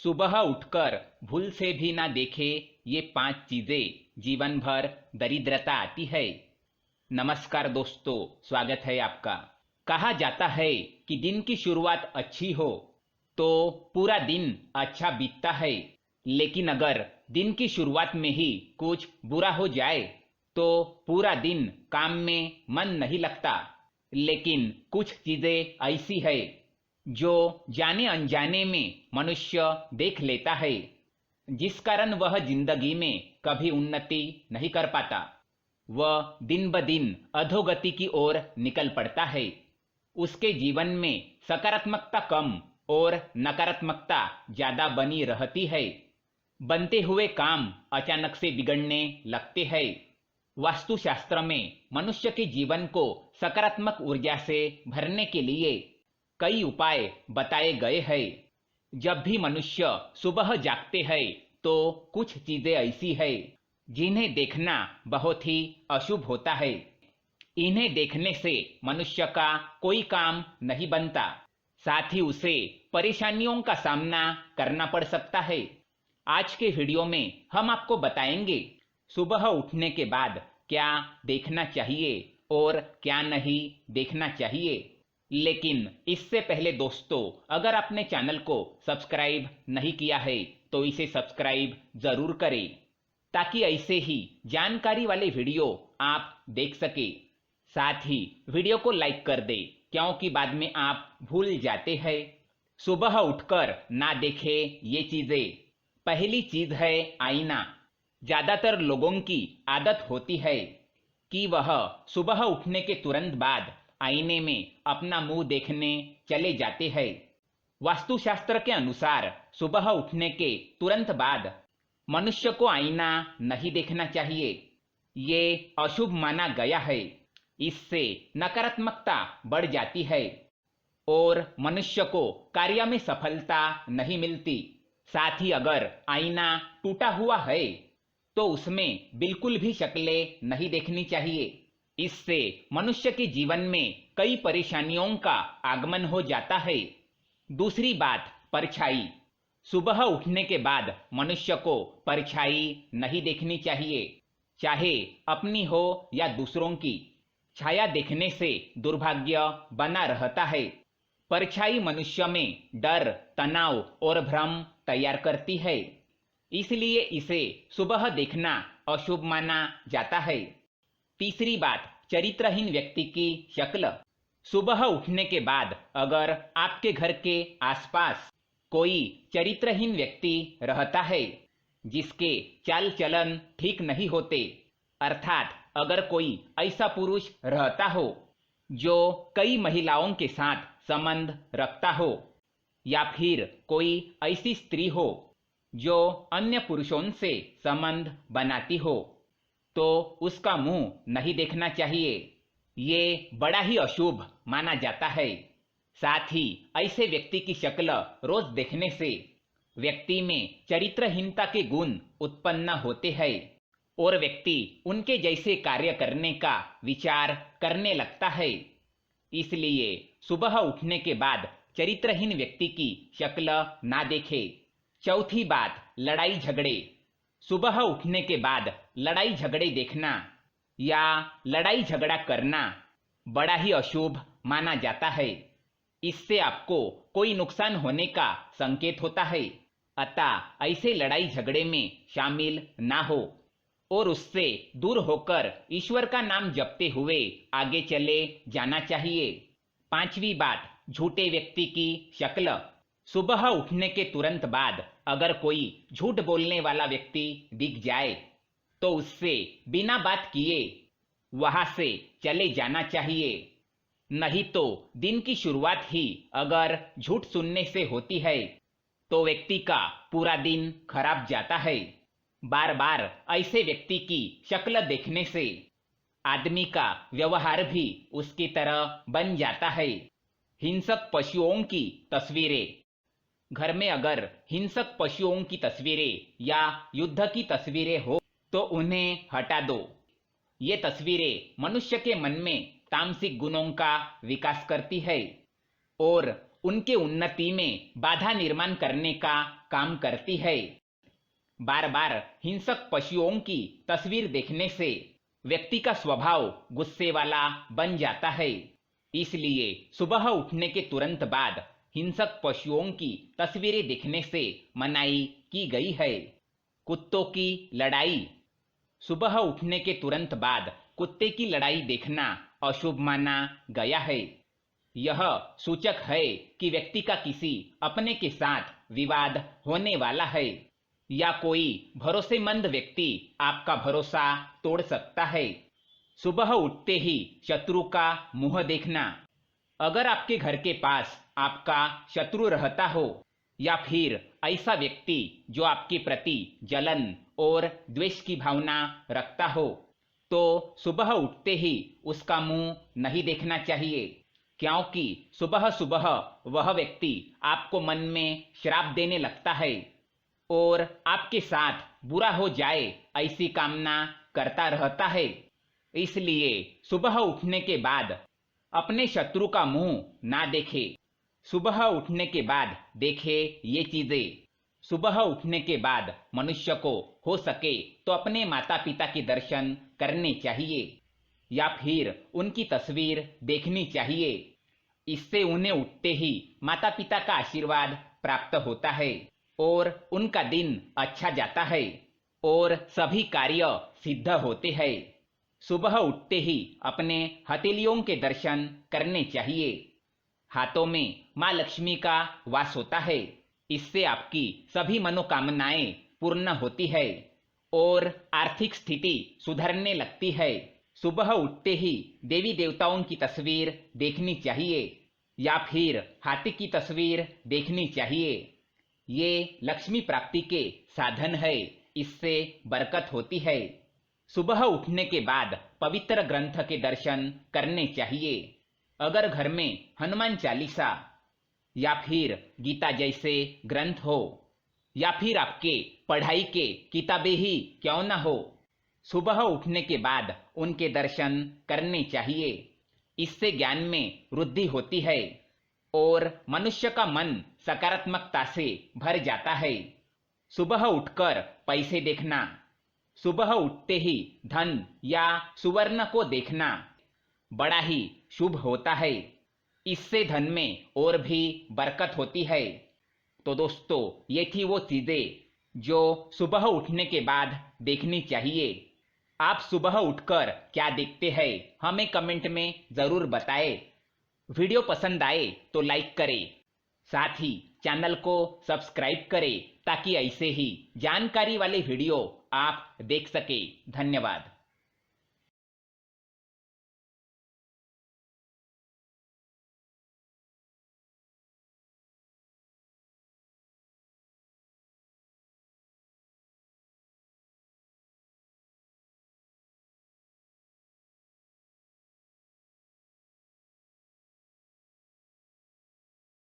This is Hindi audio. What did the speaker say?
सुबह उठकर भूल से भी ना देखे ये 5 चीजें जीवन भर दरिद्रता आती है। नमस्कार दोस्तों, स्वागत है आपका। कहा जाता है कि दिन की शुरुआत अच्छी हो तो पूरा दिन अच्छा बीतता है, लेकिन अगर दिन की शुरुआत में ही कुछ बुरा हो जाए तो पूरा दिन काम में मन नहीं लगता। लेकिन कुछ चीजें ऐसी है जो जाने अनजाने में मनुष्य देख लेता है, जिस कारण वह जिंदगी में कभी उन्नति नहीं कर पाता। वह दिन ब दिन अधोगति की ओर निकल पड़ता है। उसके जीवन में सकारात्मकता कम और नकारात्मकता ज्यादा बनी रहती है। बनते हुए काम अचानक से बिगड़ने लगते हैं। वास्तुशास्त्र में मनुष्य के जीवन को सकारात्मक ऊर्जा से भरने के लिए कई उपाय बताए गए हैं। जब भी मनुष्य सुबह जागते हैं तो कुछ चीजें ऐसी है जिन्हें देखना बहुत ही अशुभ होता है। इन्हें देखने से मनुष्य का कोई काम नहीं बनता, साथ ही उसे परेशानियों का सामना करना पड़ सकता है। आज के वीडियो में हम आपको बताएंगे सुबह उठने के बाद क्या देखना चाहिए और क्या नहीं देखना चाहिए। लेकिन इससे पहले दोस्तों, अगर आपने चैनल को सब्सक्राइब नहीं किया है तो इसे सब्सक्राइब जरूर करें, ताकि ऐसे ही जानकारी वाले वीडियो आप देख सके। साथ ही वीडियो को लाइक कर दे, क्योंकि बाद में आप भूल जाते हैं। सुबह उठकर ना देखे ये चीजें। पहली चीज है आईना। ज्यादातर लोगों की आदत होती है कि वह सुबह उठने के तुरंत बाद आईने में अपना मुंह देखने चले जाते हैं। वास्तुशास्त्र के अनुसार सुबह उठने के तुरंत बाद मनुष्य को आईना नहीं देखना चाहिए। ये अशुभ माना गया है। इससे नकारात्मकता बढ़ जाती है और मनुष्य को कार्य में सफलता नहीं मिलती। साथ ही अगर आईना टूटा हुआ है तो उसमें बिल्कुल भी शक्लें नहीं देखनी चाहिए। इससे मनुष्य के जीवन में कई परेशानियों का आगमन हो जाता है। दूसरी बात, परछाई। सुबह उठने के बाद मनुष्य को परछाई नहीं देखनी चाहिए, चाहे अपनी हो या दूसरों की। छाया देखने से दुर्भाग्य बना रहता है। परछाई मनुष्य में डर, तनाव और भ्रम तैयार करती है, इसलिए इसे सुबह देखना अशुभ माना जाता है। तीसरी बात, चरित्रहीन व्यक्ति की शक्ल। सुबह उठने के बाद अगर आपके घर के आसपास कोई चरित्रहीन व्यक्ति रहता है जिसके चाल चलन ठीक नहीं होते, अर्थात अगर कोई ऐसा पुरुष रहता हो जो कई महिलाओं के साथ संबंध रखता हो, या फिर कोई ऐसी स्त्री हो जो अन्य पुरुषों से संबंध बनाती हो, तो उसका मुंह नहीं देखना चाहिए। ये बड़ा ही अशुभ माना जाता है। साथ ही ऐसे व्यक्ति की शक्ल रोज देखने से व्यक्ति में चरित्रहीनता के गुण उत्पन्न होते हैं और व्यक्ति उनके जैसे कार्य करने का विचार करने लगता है। इसलिए सुबह उठने के बाद चरित्रहीन व्यक्ति की शक्ल ना देखे। चौथी बात, लड़ाई झगड़े। सुबह उठने के बाद लड़ाई झगड़े देखना या लड़ाई झगड़ा करना बड़ा ही अशुभ माना जाता है। इससे आपको कोई नुकसान होने का संकेत होता है, अतः ऐसे लड़ाई झगड़े में शामिल ना हो और उससे दूर होकर ईश्वर का नाम जपते हुए आगे चले जाना चाहिए। पांचवी बात, झूठे व्यक्ति की शक्ल। सुबह उठने के तुरंत बाद अगर कोई झूठ बोलने वाला व्यक्ति दिख जाए तो उससे बिना बात किए वहां से चले जाना चाहिए। नहीं तो दिन की शुरुआत ही अगर झूठ सुनने से होती है तो व्यक्ति का पूरा दिन खराब जाता है। बार बार ऐसे व्यक्ति की शक्ल देखने से आदमी का व्यवहार भी उसकी तरह बन जाता है। हिंसक पशुओं की तस्वीरें। घर में अगर हिंसक पशुओं की तस्वीरें या युद्ध की तस्वीरें हो तो उन्हें हटा दो। ये तस्वीरें मनुष्य के मन में तामसिक गुणों का विकास करती है और उनके उन्नति में बाधा निर्माण करने का काम करती है। बार बार हिंसक पशुओं की तस्वीर देखने से व्यक्ति का स्वभाव गुस्से वाला बन जाता है। इसलिए सुबह उठने के तुरंत बाद हिंसक पशुओं की तस्वीरें देखने से मनाही की गई है। कुत्तों की लड़ाई। सुबह उठने के तुरंत बाद कुत्ते की लड़ाई देखना अशुभ माना गया है। यह सूचक है कि व्यक्ति का किसी अपने के साथ विवाद होने वाला है या कोई भरोसेमंद व्यक्ति आपका भरोसा तोड़ सकता है। सुबह उठते ही शत्रु का मुंह देखना। अगर आपके घर के पास आपका शत्रु रहता हो या फिर ऐसा व्यक्ति जो आपके प्रति जलन और द्वेष की भावना रखता हो, तो सुबह उठते ही उसका मुंह नहीं देखना चाहिए, क्योंकि सुबह सुबह वह व्यक्ति आपको मन में श्राप देने लगता है और आपके साथ बुरा हो जाए ऐसी कामना करता रहता है। इसलिए सुबह उठने के बाद अपने शत्रु का मुंह ना देखे। सुबह उठने के बाद देखे ये चीजें। सुबह उठने के बाद मनुष्य को हो सके तो अपने माता पिता के दर्शन करने चाहिए या फिर उनकी तस्वीर देखनी चाहिए। इससे उन्हें उठते ही माता पिता का आशीर्वाद प्राप्त होता है और उनका दिन अच्छा जाता है और सभी कार्य सिद्ध होते हैं। सुबह उठते ही अपने हथेलियों के दर्शन करने चाहिए। हाथों में माँ लक्ष्मी का वास होता है। इससे आपकी सभी मनोकामनाएं पूर्ण होती है और आर्थिक स्थिति सुधरने लगती है। सुबह उठते ही देवी देवताओं की तस्वीर देखनी चाहिए या फिर हाथी की तस्वीर देखनी चाहिए। ये लक्ष्मी प्राप्ति के साधन है, इससे बरकत होती है। सुबह उठने के बाद पवित्र ग्रंथ के दर्शन करने चाहिए। अगर घर में हनुमान चालीसा या फिर गीता जैसे ग्रंथ हो या फिर आपके पढ़ाई के किताबें ही क्यों ना हो, सुबह उठने के बाद उनके दर्शन करने चाहिए। इससे ज्ञान में वृद्धि होती है और मनुष्य का मन सकारात्मकता से भर जाता है। सुबह उठकर पैसे देखना। सुबह उठते ही धन या सुवर्ण को देखना बड़ा ही शुभ होता है। इससे धन में और भी बरकत होती है। तो दोस्तों, ये थी वो चीजें जो सुबह उठने के बाद देखनी चाहिए। आप सुबह उठकर क्या देखते हैं, हमें कमेंट में जरूर बताएं। वीडियो पसंद आए तो लाइक करें, साथ ही चैनल को सब्सक्राइब करें ताकि ऐसे ही जानकारी वाले वीडियो आप देख सके। धन्यवाद।